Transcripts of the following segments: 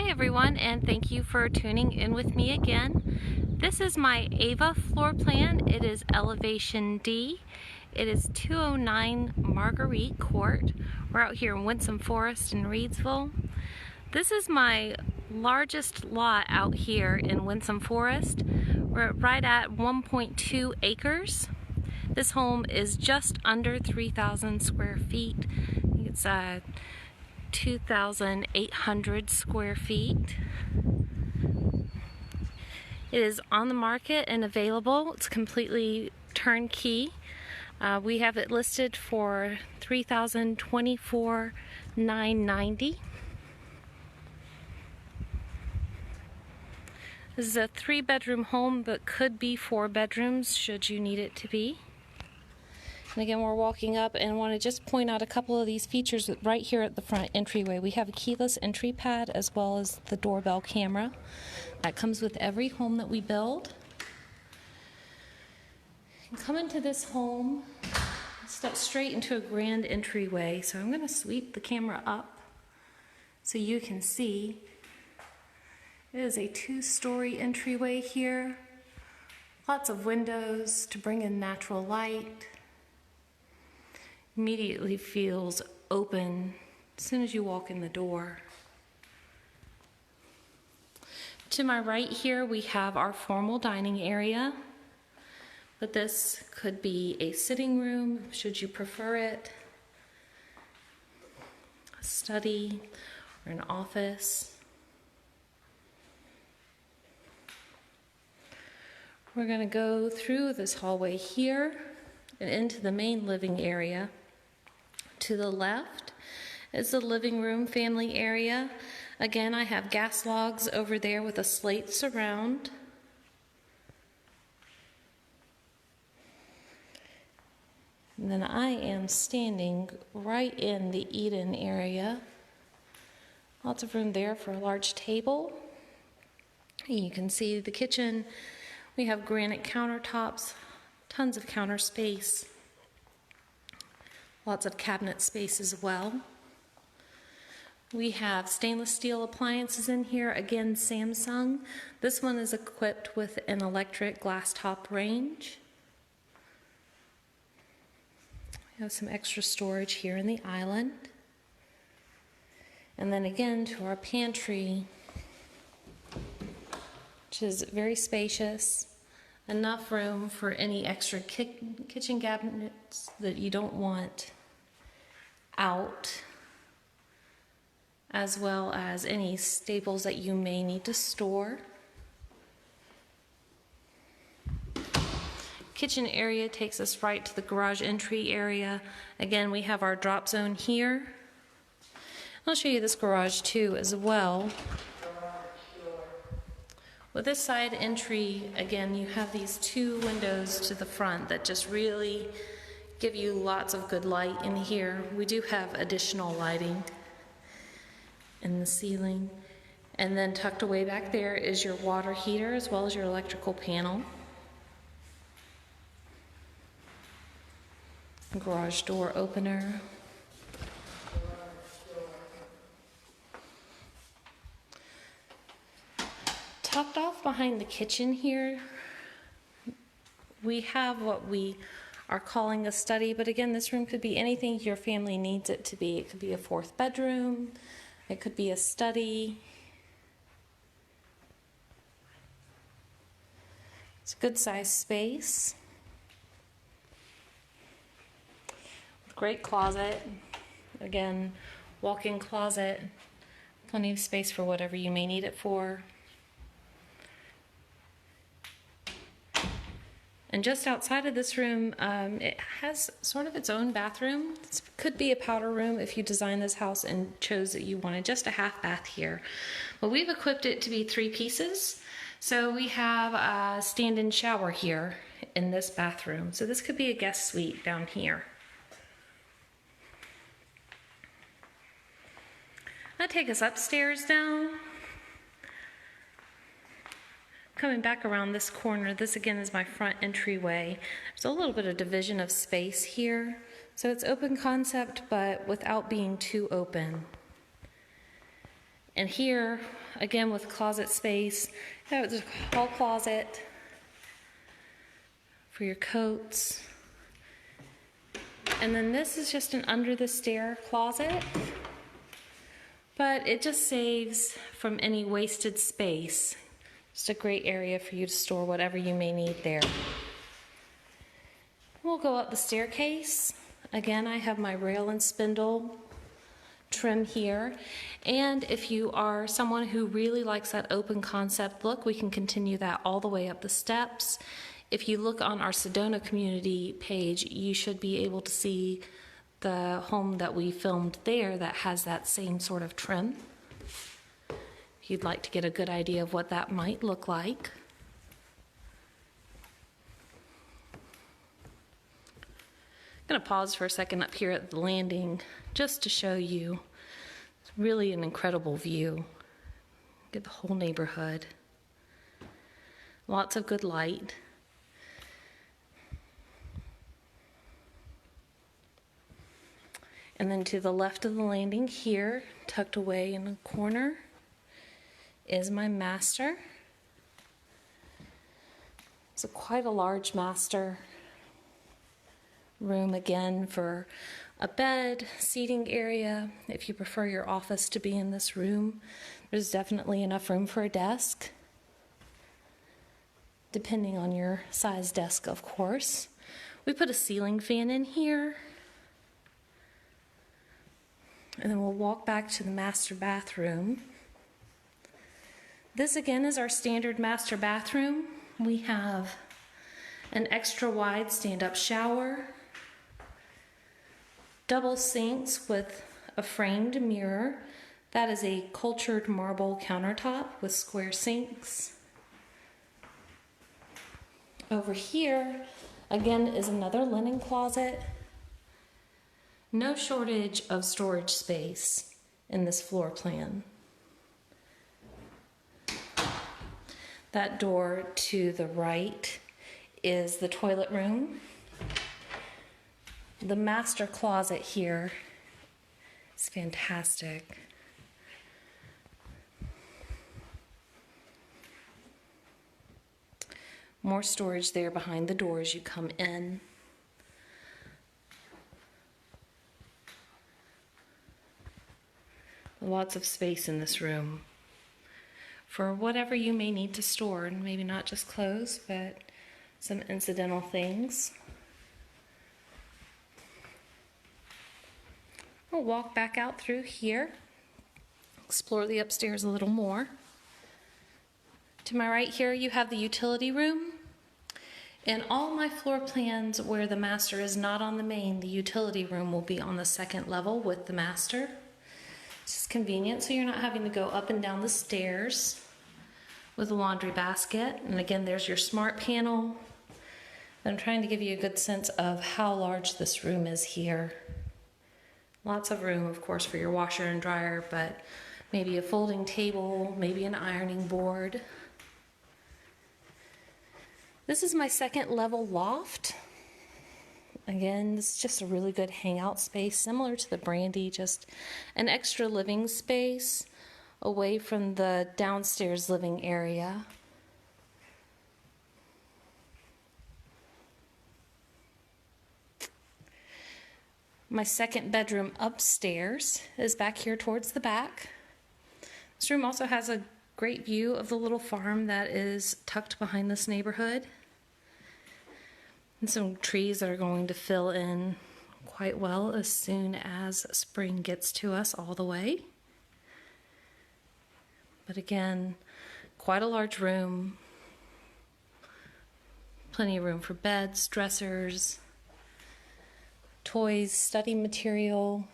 Hi everyone, and thank you for tuning in with me again. This is my Ava floor plan. It is elevation D. It is 209 Marguerite Court. We're out here in Winsome Forest in Reedsville. This is my largest lot out here in Winsome Forest. We're right at 1.2 acres. This home is just under 3,000 square feet. I think it's 2,800 square feet. It is on the market and available. It's completely turnkey. We have it listed for $3,024,990. This is a 3-bedroom home, but could be 4 bedrooms should you need it to be. And again, we're walking up and want to just point out a couple of these features right here at the front entryway. We have a keyless entry pad as well as the doorbell camera. That comes with every home that we build. And come into this home, step straight into a grand entryway. So I'm going to sweep the camera up so you can see. It is a 2-story entryway here. Lots of windows to bring in natural light. Immediately feels open as soon as you walk in the door. To my right here we have our formal dining area, but this could be a sitting room should you prefer it, a study, or an office. We're going to go through this hallway here and into the main living area. To the left is the living room family area. Again, I have gas logs over there with a slate surround. And then I am standing right in the eat-in area. Lots of room there for a large table. You can see the kitchen. We have granite countertops, tons of counter space. Lots of cabinet space as well. We have stainless steel appliances in here, again Samsung. This one is equipped with an electric glass top range. We have some extra storage here in the island. And then again to our pantry, which is very spacious. Enough room for any extra kitchen cabinets that you don't want out, as well as any staples that you may need to store. Kitchen area takes us right to the garage entry area. Again, we have our drop zone here. I'll show you this garage too as well. With this side entry, again, you have these 2 windows to the front that just really give you lots of good light in here. We do have additional lighting in the ceiling. And then tucked away back there is your water heater as well as your electrical panel. Garage door opener. Tucked off behind the kitchen here, we have what we are calling a study, but again, this room could be anything your family needs it to be. It could be a 4th bedroom, it could be a study. It's a good sized space. With great closet. Again, walk-in closet, plenty of space for whatever you may need it for. And just outside of this room, it has sort of its own bathroom. This could be a powder room if you designed this house and chose that you wanted just a half bath here. But we've equipped it to be 3 pieces. So we have a stand-in shower here in this bathroom. So this could be a guest suite down here. I'll take us upstairs now. Coming back around this corner, this again is my front entryway. There's a little bit of division of space here. So it's open concept, but without being too open. And here, again with closet space, there's a hall closet for your coats. And then this is just an under the stair closet, but it just saves from any wasted space. Just a great area for you to store whatever you may need there. We'll go up the staircase. Again, I have my rail and spindle trim here. And if you are someone who really likes that open concept look, we can continue that all the way up the steps. If you look on our Sedona community page, you should be able to see the home that we filmed there that has that same sort of trim. If you'd like to get a good idea of what that might look like. I'm going to pause for a second up here at the landing just to show you. It's really an incredible view. Get the whole neighborhood. Lots of good light. And then to the left of the landing here, tucked away in a corner, is my master. It's quite a large master room, again, for a bed, seating area. If you prefer your office to be in this room, there's definitely enough room for a desk, depending on your size desk, of course. We put a ceiling fan in here. And then we'll walk back to the master bathroom. This again is our standard master bathroom. We have an extra wide stand-up shower, double sinks with a framed mirror. That is a cultured marble countertop with square sinks. Over here, again, is another linen closet. No shortage of storage space in this floor plan. That door to the right is the toilet room. The master closet here is fantastic. More storage there behind the door as you come in. Lots of space in this room for whatever you may need to store, and maybe not just clothes, but some incidental things. We'll walk back out through here, explore the upstairs a little more. To my right here, you have the utility room. In all my floor plans where the master is not on the main, the utility room will be on the second level with the master. It's just convenient, so you're not having to go up and down the stairs with a laundry basket. And again, there's your smart panel. I'm trying to give you a good sense of how large this room is here. Lots of room, of course, for your washer and dryer, but maybe a folding table, maybe an ironing board. This is my second level loft. Again, this is just a really good hangout space, similar to the Brandy, just an extra living space away from the downstairs living area. My second bedroom upstairs is back here towards the back. This room also has a great view of the little farm that is tucked behind this neighborhood. And some trees that are going to fill in quite well as soon as spring gets to us all the way. But again, quite a large room. Plenty of room for beds, dressers, toys, study material.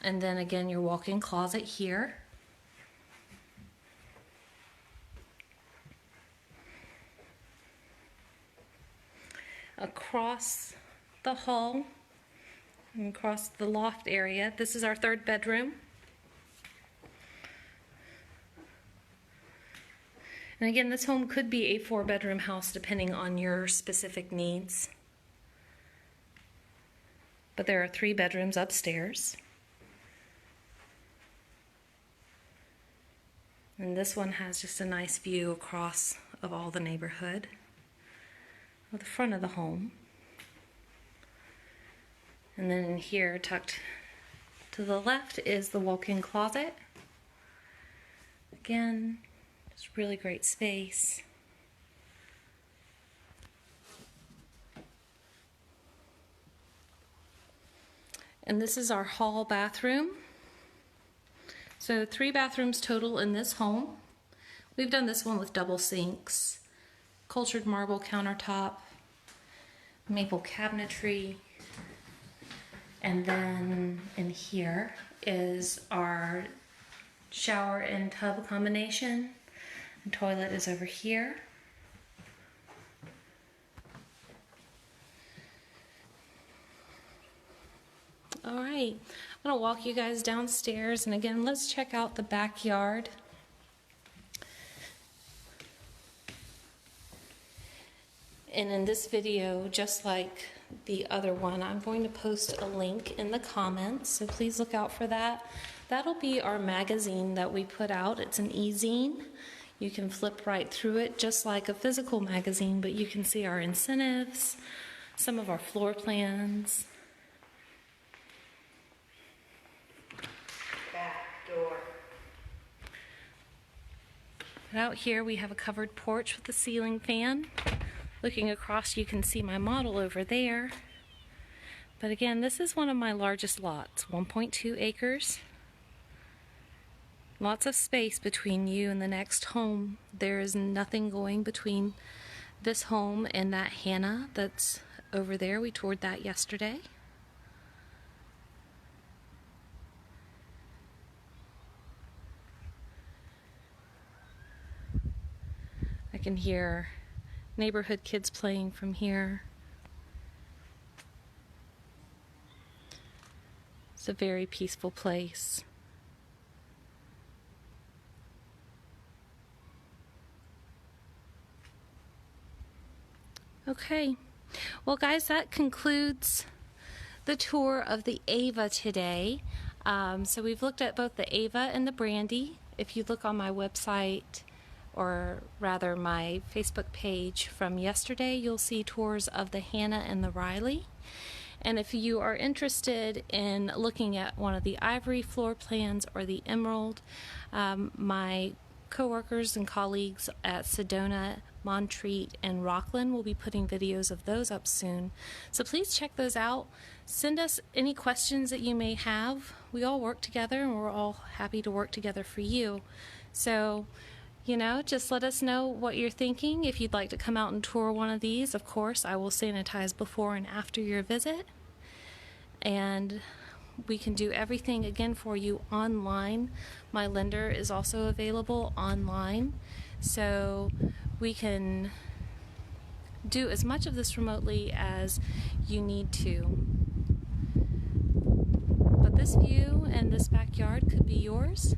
And then again, your walk-in closet here. Across the hall and across the loft area, this is our third bedroom. And again, this home could be a 4-bedroom house depending on your specific needs. But there are 3 bedrooms upstairs. And this one has just a nice view across of all the neighborhood of the front of the home. And then in here, tucked to the left, is the walk-in closet. Again, just really great space. And this is our hall bathroom. So 3 bathrooms total in this home. We've done this one with double sinks, cultured marble countertop, maple cabinetry, and then in here is our shower and tub combination. The toilet is over here. All right, I'm gonna walk you guys downstairs, and again, let's check out the backyard. And in this video, just like the other one, I'm going to post a link in the comments, so please look out for that. That'll be our magazine that we put out. It's an e-zine. You can flip right through it just like a physical magazine, but you can see our incentives, some of our floor plans. Out here we have a covered porch with a ceiling fan. Looking across, you can see my model over there. But again, this is one of my largest lots, 1.2 acres. Lots of space between you and the next home. There is nothing going between this home and that Hannah that's over there. We toured that yesterday. I can hear neighborhood kids playing from here. It's a very peaceful place. Okay, well guys, that concludes the tour of the Ava today. So we've looked at both the Ava and the Brandy. If you look on my website, or rather my Facebook page from yesterday, you'll see tours of the Hannah and the Riley. And if you are interested in looking at one of the ivory floor plans or the emerald, my coworkers and colleagues at Sedona, Montreat, and Rockland will be putting videos of those up soon. So please check those out. Send us any questions that you may have. We all work together, and we're all happy to work together for you. So, you know, just let us know what you're thinking. If you'd like to come out and tour one of these, of course, I will sanitize before and after your visit. And we can do everything again for you online. My lender is also available online, so we can do as much of this remotely as you need to. But this view and this backyard could be yours.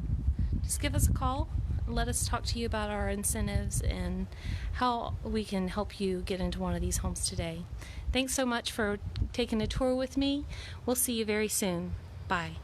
Just give us a call. Let us talk to you about our incentives and how we can help you get into one of these homes today. Thanks so much for taking a tour with me. We'll see you very soon. Bye.